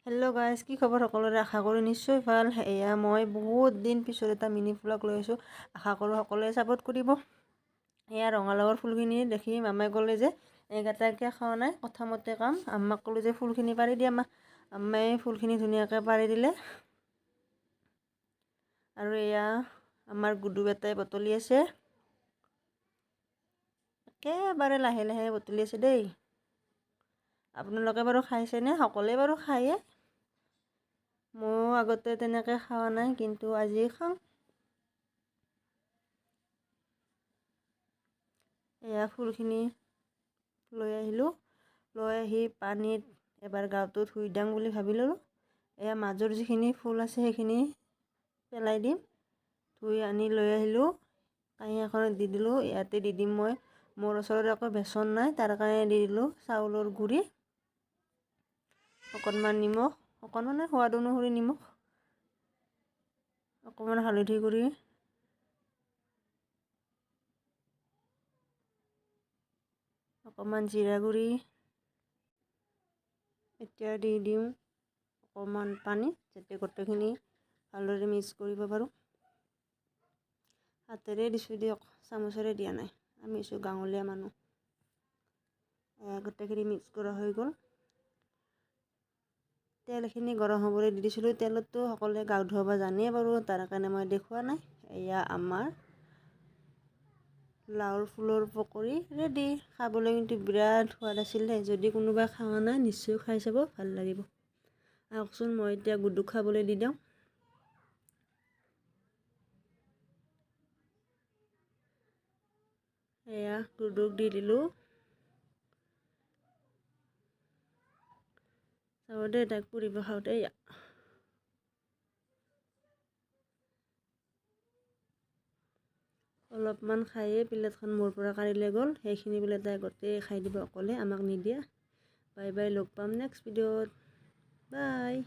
Hello' guys, কি খবৰ সকলোৰে? আশা কৰোঁ নিশ্চয় ভাল। এয়া মই বহুত দিন পিছত এটা মিনি ভ্লগ লৈ আছোঁ। আশা কৰোঁ সকলোৱে ছাপোৰ্ট কৰিব। এয়া ৰঙালাওৰ ফুলখিনি দেখি মামাই ক'লে যে এইকেইটাকে খোৱা নাই, কথামতে কাম। আম্মাক ক'লোঁ যে ফুলখিনি পাৰি দিয়া আম্মা। আম্মাই ফুলখিনি ধুনীয়াকৈ পাৰি দিলে। আৰু এয়া আমাৰ গুডু বেটাই বটলি আছে, একেবাৰে লাহে লাহে বটলি আছে দেই। আপোনালোকে বাৰু খাইছেনে? সকলোৱে বাৰু খায়ে। ময়ো আগতে তেনেকৈ খোৱা নাই, কিন্তু আজি খাওঁ। এয়া ফুলখিনি লৈ আহিলোঁ, লৈ আহি পানীত এবাৰ গাটো ধুই দিওঁ বুলি ভাবিলোঁ। এয়া মাজৰ যিখিনি ফুল আছে সেইখিনি পেলাই দিম। ধুই আনি লৈ আহিলোঁ, কাঁহী এখনত দি দিলোঁ। ইয়াতে দি দিম মই, মোৰ ওচৰত একো বেচন নাই, তাৰ কাৰণে দি দিলোঁ চাউলৰ গুড়ি, অকণমান নিমখ, অকণমান সোৱাদ অনুসৰি নিমখ, অকণমান হালধি গুড়ি, অকণমান জিৰা গুড়ি। এতিয়া দি দিওঁ অকণমান পানী, যাতে গোটেইখিনি ভালদৰে মিক্স কৰিব পাৰোঁ। হাতেৰে দিছোঁ দিয়ক, চামুচেৰে দিয়া নাই, আমি আছোঁ গাঁৱলীয়া মানুহ। গোটেইখিনি মিক্স কৰা হৈ গ'ল। তেলখিনি গৰম হ'বলৈ দি দিছিলোঁ। তেলতো সকলোৱে গা ধুৱাব জানেই বাৰু, তাৰ কাৰণে মই দেখুওৱা নাই। এয়া আমাৰ লাওৰ ফুলৰ পকৰি ৰেডি। খাবলৈ কিন্তু বিৰাট সোৱাদ আছিলে। যদি কোনোবাই খোৱা নাই নিশ্চয় খাই চাব, ভাল লাগিব। আহকচোন, মই এতিয়া গুডুক খাবলৈ দি দিওঁ। এয়া গুডুক দি দিলোঁ। চাব দেই তাইক পুৰিব খাওঁতে। এয়া অলপমান খায়ে প্লেটখন মোৰ পৰা কাঢ়ি লৈ গ'ল। সেইখিনি বোলে তাই গোটেই খাই দিব অকলে, আমাক নিদিয়ে। বাই বাই, লগ পাম নেক্সট ভিডিঅ'ত। বাই।